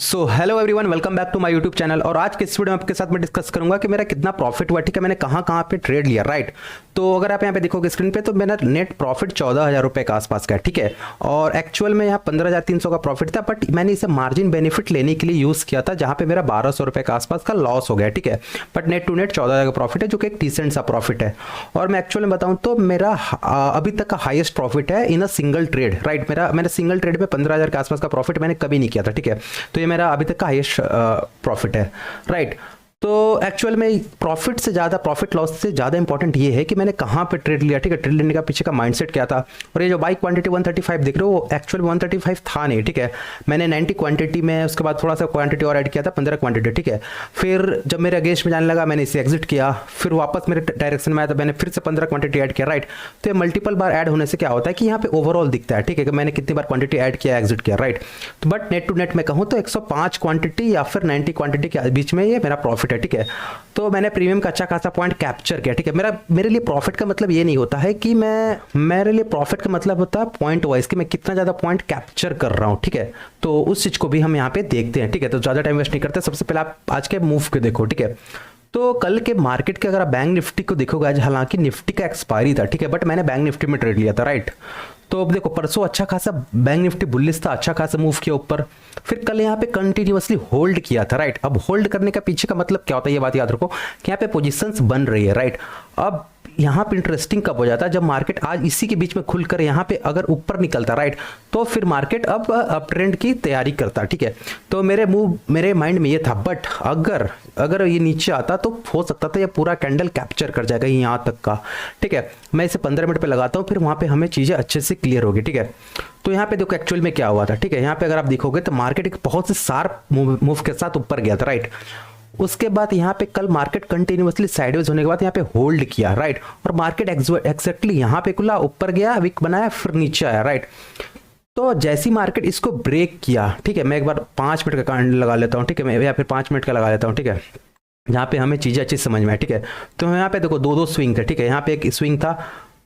So hello everyone, welcome back to my YouTube channel. और आज के इस वीडियो में आपके साथ मैं डिस्कस करूंगा कि मेरा कितना प्रॉफिट हुआ, ठीक है, मैंने कहां कहां पे ट्रेड लिया, राइट। तो अगर आप यहां पे देखोगे स्क्रीन पे, तो मेरा नेट प्रॉफिट 14,000 रुपए के आसपास का है, ठीक है। और एक्चुअल में यहां 15,300 का प्रॉफिट था, बट मैंने इसे मार्जिन बेनिफिट लेने के लिए यूज किया था, जहां पे मेरा 1,200 रुपए के आसपास का लॉस हो गया, ठीक है। बट नेट टू नेट 14,000 का प्रॉफिट है, जो कि एक डिसेंट सा प्रॉफिट है। और मैं एक्चुअल में बताऊं तो मेरा अभी तक का हाईएस्ट प्रॉफिट है इन अ सिंगल ट्रेड, राइट। मैंने सिंगल ट्रेड में 15,000 के आसपास का प्रॉफिट मैंने कभी नहीं किया था, ठीक है। तो ये मेरा अभी तक का हाईएस्ट प्रॉफिट है, राइट। तो एक्चुअल में प्रॉफिट से ज़्यादा, प्रॉफिट लॉस से ज़्यादा इंपॉर्टेंट ये है कि मैंने कहाँ पे ट्रेड लिया, ठीक है। ट्रेड लेने का पीछे का माइंडसेट क्या था। और ये जो बाई क्वांटिटी 135 दिख रहे हो, वो एक्चुअल 135 था नहीं, ठीक है। मैंने 90 क्वांटिटी में, उसके बाद थोड़ा सा क्वांटिटी और ऐड किया था, 15 क्वांटिटी, ठीक है। फिर जब मेरे अगेंस्ट में जाने लगा, मैंने इसे एग्जिट किया, फिर वापस मेरे डायरेक्शन में आया तो मैंने फिर से 15 क्वांटिटी ऐड किया, राइट। तो ये मल्टीपल बार ऐड होने से क्या होता है कि यहाँ पे ओवरऑल दिखता है, ठीक है, कि मैंने कितनी बार क्वांटिटी ऐड किया, एग्जिट किया, राइट। तो बट नेट टू नेट में कहूँ तो 105 क्वांटिटी या फिर 90 क्वांटिटी के बीच में ये मेरा प्रॉफिट है, ठीक है। तो मैंने प्रीमियम का अच्छा खासा पॉइंट कैप्चर किया, ठीक है। मेरे लिए प्रॉफिट का मतलब ये नहीं होता है कि मेरे लिए प्रॉफिट का मतलब होता है पॉइंट वाइज, कि मैं कितना ज़्यादा पॉइंट कैप्चर कर रहा हूँ, ठीक है। तो उस चीज़ को भी हम यहाँ पे देखते हैं, ठीक है। तो ज़्यादा टाइम वेस्ट नहीं करते, सबसे पहले आप आज के मूव को देखो, ठीक है। तो कल के मार्केट के अगर आप बैंक निफ्टी को देखोगे, आज हालांकि निफ्टी का एक्सपायरी था, ठीक है, बट मैंने बैंक निफ्टी में ट्रेड लिया था, राइट। तो अब देखो, परसों अच्छा खासा बैंक निफ्टी बुलिश था, अच्छा खासा मूव किया ऊपर, फिर कल यहाँ पे कंटिन्यूअसली होल्ड किया था, राइट। अब होल्ड करने का पीछे का मतलब क्या होता है, ये बात याद रखो कि यहाँ पे पोजीशंस बन रही है, राइट। अब यहाँ पे इंटरेस्टिंग कब हो जाता है, जब मार्केट आज इसी के बीच में खुलकर यहाँ पे अगर ऊपर निकलता, राइट, तो फिर मार्केट अब अप ट्रेंड की तैयारी करता, ठीक है। तो मेरे माइंड में ये था, बट अगर ये नीचे आता तो हो सकता था ये पूरा कैंडल कैप्चर कर जाएगा यहाँ तक का, ठीक है। मैं इसे 15 मिनट पे लगाता हूँ, फिर वहाँ पे हमें चीज़ें अच्छे से क्लियर होगी, ठीक है। तो यहाँ पे देखो एक्चुअल में क्या हुआ था, ठीक है। यहाँ पे अगर आप देखोगे तो मार्केट एक बहुत से शार्प मूव के साथ ऊपर गया था, राइट। उसके बाद यहाँ पे कल मार्केट कंटिन्यूअसली साइडवेज होने के बाद यहाँ पे होल्ड किया, राइट। और मार्केट एक्जैक्टली यहाँ पे खुला, ऊपर गया, विक बनाया, फिर नीचे आया, राइट। तो जैसी मार्केट इसको ब्रेक किया, ठीक है, मैं एक बार 5 मिनट का कैंडल लगा लेता हूँ, ठीक है, या फिर 5 मिनट का लगा लेता हूँ, ठीक है, जहाँ पे हमें चीज़ें अच्छी समझ में आए, ठीक है। तो यहाँ पे देखो दो स्विंग थे, ठीक है। यहाँ पे एक स्विंग था,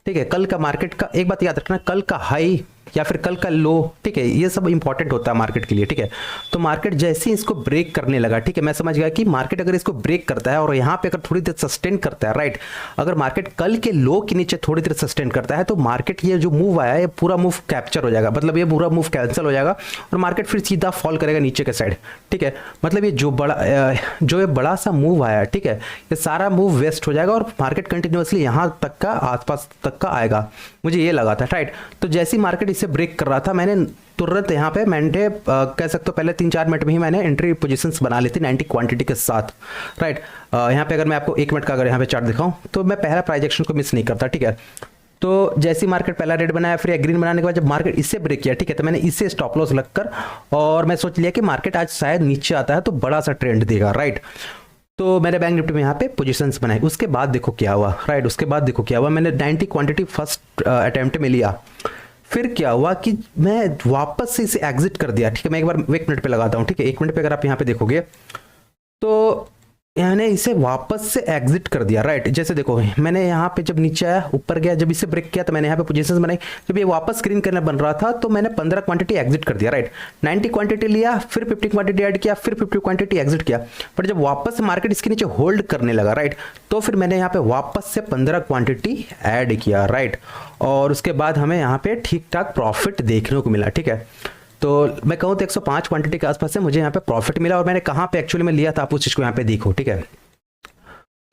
ठीक है। कल का मार्केट का एक बात याद रखना, कल का हाई या फिर कल का लो, ठीक है, ये सब इंपॉर्टेंट होता है मार्केट के लिए, ठीक है। तो मार्केट जैसे ही इसको ब्रेक करने लगा, ठीक है, मैं समझ गया कि मार्केट अगर इसको ब्रेक करता है और यहाँ पे अगर थोड़ी देर सस्टेन करता है, राइट, अगर मार्केट कल के लो के नीचे थोड़ी देर सस्टेन करता है, तो मार्केट ये जो मूव आया है, ये पूरा मूव कैप्चर हो जाएगा, मतलब ये पूरा मूव कैंसिल हो जाएगा और मार्केट फिर सीधा फॉल करेगा नीचे के साइड, ठीक है। मतलब ये जो ये बड़ा सा मूव आया है, ठीक है, ये सारा मूव वेस्ट हो जाएगा और मार्केट कंटिन्यूअसली यहाँ तक का, आसपास तक का आएगा, मुझे ये लगा था, राइट। तो जैसी मार्केट इसे ब्रेक कर रहा था, मैंने तुरंत यहाँ पे मैंने कह सकते हो पहले 3-4 मिनट में ही मैंने एंट्री पोजीशंस बना ली थी 90 क्वांटिटी के साथ, राइट। यहाँ पे अगर मैं आपको 1 मिनट का अगर यहाँ पे चार्ट दिखाऊं, तो मैं पहला प्राइस एक्शन को मिस नहीं करता, ठीक है। तो जैसी मार्केट पहला रेड बनाया, फिर ग्रीन बनाने के बाद जब मार्केट इससे ब्रेक किया, ठीक है, तो मैंने इससे स्टॉप लॉस लगकर, और मैं सोच लिया कि मार्केट आज शायद नीचे आता है तो बड़ा सा ट्रेंड देगा, राइट। तो मैंने बैंक निफ्टी में यहाँ पे पोजीशंस बनाई। उसके बाद देखो क्या हुआ, राइट, उसके बाद देखो क्या हुआ, मैंने 90 क्वांटिटी फर्स्ट अटेम्प्ट में लिया, फिर क्या हुआ कि मैं वापस से इसे एग्जिट कर दिया, ठीक है। मैं एक बार 1 मिनट पे लगाता हूँ, ठीक है। 1 मिनट पे अगर आप यहाँ पे देखोगे तो मैंने इसे वापस से एग्जिट कर दिया, राइट। जैसे देखो, मैंने यहाँ पे जब नीचे आया, ऊपर गया, जब इसे ब्रेक किया तो मैंने यहाँ पे पोजीशंस बनाई, जब ये वापस स्क्रीन करना बन रहा था तो मैंने 15 क्वांटिटी एग्जिट कर दिया, राइट। 90 क्वांटिटी लिया, फिर 50 क्वांटिटी ऐड किया, फिर 50 क्वांटिटी एग्जिट किया। बट जब वापस मार्केट इसके नीचे होल्ड करने लगा, राइट, तो फिर मैंने यहाँ पे वापस से 15 क्वांटिटी ऐड किया, राइट। और उसके बाद हमें यहाँ पे ठीक ठाक प्रॉफिट देखने को मिला, ठीक है। तो मैं कहूँ तो 105 क्वांटिटी के आसपास से मुझे यहाँ पे प्रॉफिट मिला। और मैंने कहाँ पे एक्चुअली में लिया था, आप उस चीज़ को यहाँ पे देखो, ठीक है।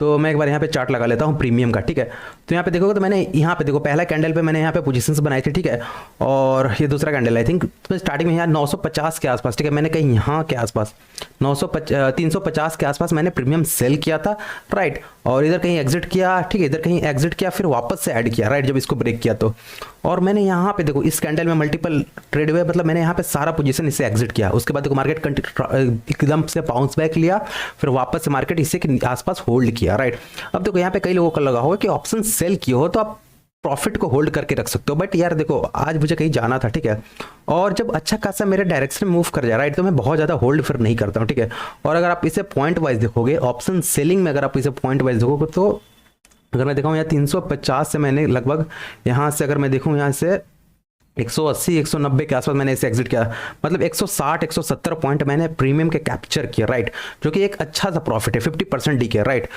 तो मैं एक बार यहाँ पे चार्ट लगा लेता हूँ प्रीमियम का, ठीक है। तो यहाँ पे देखोगे तो मैंने यहाँ पे देखो पहला कैंडल पे मैंने यहाँ पे पोजीशंस बनाई थी, ठीक है। और ये दूसरा कैंडल आई थिंक तो स्टार्टिंग में यहाँ 950 के आसपास, ठीक है, मैंने कहीं यहाँ के आसपास 350 के आसपास मैंने प्रीमियम सेल किया था, राइट। और इधर कहीं एग्जिट किया, ठीक है, इधर कहीं एग्जिट किया, फिर वापस से ऐड किया, राइट, जब इसको ब्रेक किया तो। और मैंने यहाँ पे देखो इस कैंडल में मल्टीपल ट्रेड हुए, मतलब मैंने यहाँ पे सारा पोजीशन इससे एग्जिट किया। उसके बाद देखो मार्केट एकदम से बाउंस बैक लिया, फिर वापस से मार्केट इसे के आसपास होल्ड किया, राइट। अब देखो यहाँ पे कई लोगों को लगा होगा कि ऑप्शन सेल किए हो तो आप प्रॉफिट को होल्ड करके रख सकते हो, बट यार देखो आज मुझे कहीं जाना था, ठीक है। और जब अच्छा खासा मेरे डायरेक्शन में मूव कर जाए, राइट, तो मैं बहुत ज़्यादा होल्ड फिर नहीं करता हूँ, ठीक है। और अगर आप इसे पॉइंट वाइज देखोगे, ऑप्शन सेलिंग में अगर आप इसे पॉइंट वाइज देखोगे, तो अगर मैं दिखाऊँ यहाँ 350 से मैंने लगभग यहाँ से अगर मैं देखूँ यहाँ से 180 190 के आसपास मैंने इसे एग्जिट किया, मतलब 160 170 पॉइंट मैंने प्रीमियम के कैप्चर किया, राइट, जो कि एक अच्छा सा प्रॉफिट है, 50% डी के, राइट,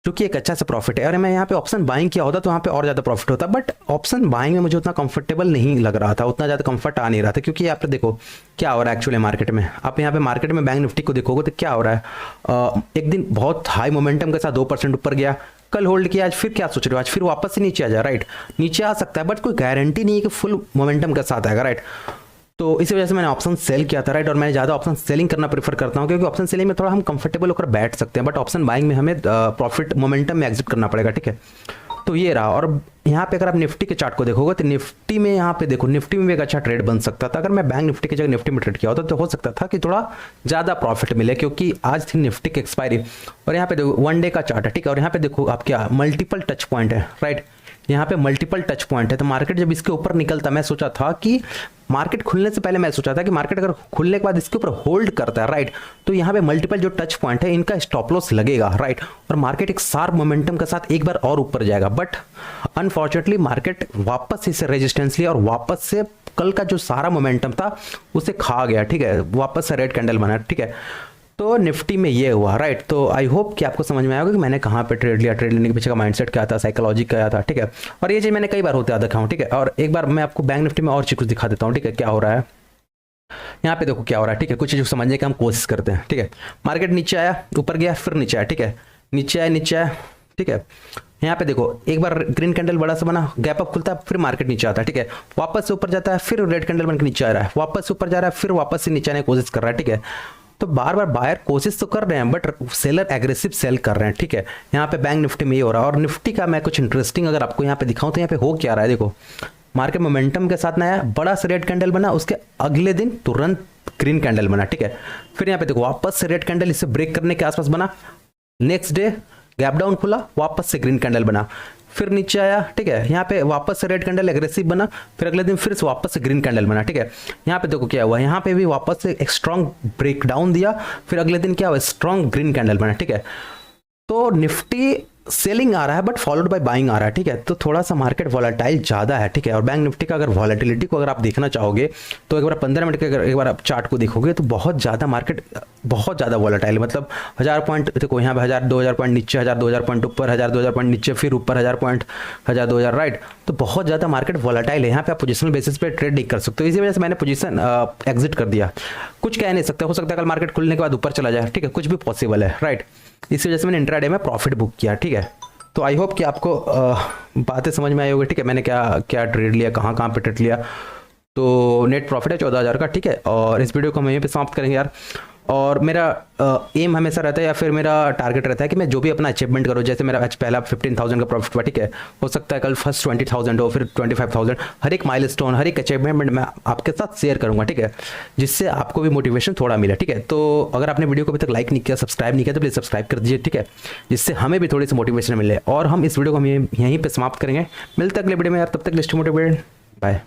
जो कि एक अच्छा सा प्रॉफिट है। अरे मैं यहाँ पे ऑप्शन बाइंग किया होता तो वहाँ पे और ज़्यादा प्रॉफिट होता, बट ऑप्शन बाइंग में मुझे उतना कंफर्टेबल नहीं लग रहा था, उतना ज़्यादा कंफर्ट आ नहीं रहा था, क्योंकि यहाँ पे देखो क्या हो रहा है एक्चुअली मार्केट में। आप यहाँ पे मार्केट में बैंक निफ्टी को देखोगे तो क्या हो रहा है, एक दिन बहुत हाई मोमेंटम के साथ 2% ऊपर गया, कल होल्ड किया, आज फिर क्या सोच रहे हो, आज फिर वापस से नीचे आ जाए, राइट, नीचे आ सकता है बट कोई गारंटी नहीं है कि फुल मोमेंटम के साथ आएगा, राइट। तो इसी वजह से मैंने ऑप्शन सेल किया था, राइट, और मैं ज़्यादा ऑप्शन सेलिंग करना प्रेफर करता हूँ, क्योंकि ऑप्शन सेलिंग में थोड़ा हम कंफर्टेबल होकर बैठ सकते हैं, बट ऑप्शन बाइंग में हमें प्रॉफिट मोमेंटम में एग्जिट करना पड़ेगा, ठीक है। तो ये रहा। और यहाँ पे अगर आप निफ्टी के चार्ट को देखोगे तो निफ्टी में यहाँ पे देखो, निफ्टी में भी एक अच्छा ट्रेड बन सकता था। अगर मैं बैंक निफ्टी की जगह निफ्टी में ट्रेड किया होता तो हो सकता था कि थोड़ा ज़्यादा प्रॉफिट मिले, क्योंकि आज थी निफ्टी की एक्सपायरी। और यहाँ पे देखो 1 डे का चार्ट है, ठीक है, और यहाँ पे देखो आप क्या मल्टीपल टच पॉइंट है, राइट, यहाँ पे मल्टीपल टच पॉइंट है। तो मार्केट जब इसके ऊपर निकलता, मैं सोचा था कि मार्केट खुलने से पहले मैं सोचा था कि मार्केट अगर खुलने के बाद इसके ऊपर होल्ड करता है, राइट, तो यहाँ पे मल्टीपल जो टच पॉइंट है इनका स्टॉप लॉस लगेगा, राइट, और मार्केट एक शार्प मोमेंटम के साथ एक बार और ऊपर जाएगा। बट अनफॉर्चुनेटली मार्केट वापस इसे रेजिस्टेंस लिया और वापस से कल का जो सारा मोमेंटम था उसे खा गया, ठीक है, वापस से रेड कैंडल बना, ठीक है। तो निफ्टी में ये हुआ, राइट। तो आई होप कि आपको समझ में आएगा कि मैंने कहाँ पे ट्रेड लिया, ट्रेड लेने के पीछे का माइंडसेट क्या था, साइकोलॉजी क्या था, ठीक है। और ये चीज़ मैंने कई बार होते याद रखा हूँ, ठीक है। और एक बार मैं आपको बैंक निफ्टी में और चीज़ कुछ दिखा देता हूँ, ठीक है, क्या हो रहा है यहाँ पे देखो क्या हो रहा है, ठीक है। कुछ चीज़ समझने की हम कोशिश करते हैं, ठीक है। मार्केट नीचे आया, ऊपर गया, फिर नीचे आया, ठीक है, नीचे आया, ठीक है। यहाँ पे देखो एक बार ग्रीन कैंडल बड़ा सा बना, गैप अप खुलता है, फिर मार्केट नीचे आता है, ठीक है, वापस से ऊपर जाता है, फिर रेड कैंडल बन के नीचे आ रहा है, वापस से ऊपर जा रहा है, फिर वापस से नीचे आने की कोशिश कर रहा है, ठीक है। तो बार बार बायर कोशिश तो कर रहे हैं बट सेलर एग्रेसिव सेल कर रहे हैं, ठीक है। यहाँ पे बैंक निफ्टी में ये हो रहा है। और निफ्टी का मैं कुछ इंटरेस्टिंग अगर आपको यहाँ पे दिखाऊं तो यहाँ पे हो क्या रहा है, देखो मार्केट मोमेंटम के साथ नया बड़ा सा रेड कैंडल बना, उसके अगले दिन तुरंत ग्रीन कैंडल बना, ठीक है। फिर यहाँ पे देखो वापस से रेड कैंडल इसे ब्रेक करने के आसपास बना, नेक्स्ट डे गैप डाउन खुला, वापस से ग्रीन कैंडल बना, फिर नीचे आया, ठीक है, यहाँ पे वापस से रेड कैंडल एग्रेसिव बना, फिर अगले दिन फिर से वापस से ग्रीन कैंडल बना, ठीक है। यहाँ पे देखो क्या हुआ, यहाँ पे भी वापस से एक स्ट्रॉन्ग ब्रेकडाउन दिया, फिर अगले दिन क्या हुआ, स्ट्रॉन्ग ग्रीन कैंडल बना, ठीक है। तो निफ्टी सेलिंग आ रहा है बट फॉलोड बाय बाइंग आ रहा है, ठीक है। तो थोड़ा सा मार्केट वॉलेटाइल ज़्यादा है, ठीक है। और बैंक निफ्टी का अगर वॉलेटिलिटी को अगर आप देखना चाहोगे तो एक बार 15 मिनट के अगर एक बार आप चार्ट को देखोगे तो बहुत ज़्यादा मार्केट बहुत ज़्यादा वॉलेटाइल है। मतलब 1000 पॉइंट देखो, यहाँ पे 1000 2000 पॉइंट नीचे, 1000 2000 पॉइंट ऊपर, 1000 2000 पॉइंट नीचे, फिर ऊपर 1000 पॉइंट, 1000 2000, राइट। तो बहुत ज़्यादा मार्केट वॉलेटाइल है, यहाँ पे आप पोजिशनल बेसिस पे ट्रेड नहीं कर सकते। तो इसी वजह से मैंने पोजीशन एग्जिट कर दिया। कुछ कह नहीं सकते, हो सकता है कल मार्केट खुलने के बाद ऊपर चला जाए, ठीक है, कुछ भी पॉसिबल है, राइट। इसी वजह से मैंने इंट्राडे में प्रॉफिट बुक किया, ठीक है। तो आई होप कि आपको बातें समझ में आई होगी, ठीक है। मैंने क्या क्या ट्रेड लिया, कहाँ कहाँ पे ट्रेड लिया। तो नेट प्रॉफिट है 14,000 का, ठीक है। और इस वीडियो को हम यहीं पे समाप्त करेंगे यार। और मेरा एम हमेशा रहता है या फिर मेरा टारगेट रहता है कि मैं जो भी अपना अचीवमेंट करूँ, जैसे मेरा आज पहला 15,000 का प्रॉफिट हुआ, ठीक है, हो सकता है कल फर्स्ट 20,000 हो, फिर 25,000। हर एक माइलस्टोन, हर एक अचीवमेंट मैं आपके साथ शेयर करूँगा, ठीक है, जिससे आपको भी मोटिवेशन थोड़ा मिले, ठीक है। तो अगर आपने वीडियो को अभी तक लाइक नहीं किया, सब्सक्राइब नहीं किया तो प्लीज़ सब्सक्राइब कर दीजिए, ठीक है, जिससे हमें भी थोड़ी सी मोटिवेशन मिले। और हम इस वीडियो को हम यहीं पर समाप्त करेंगे। मिलते अगले वीडियो में यार, तब तक लिस्ट मोटिवेटेड, बाय।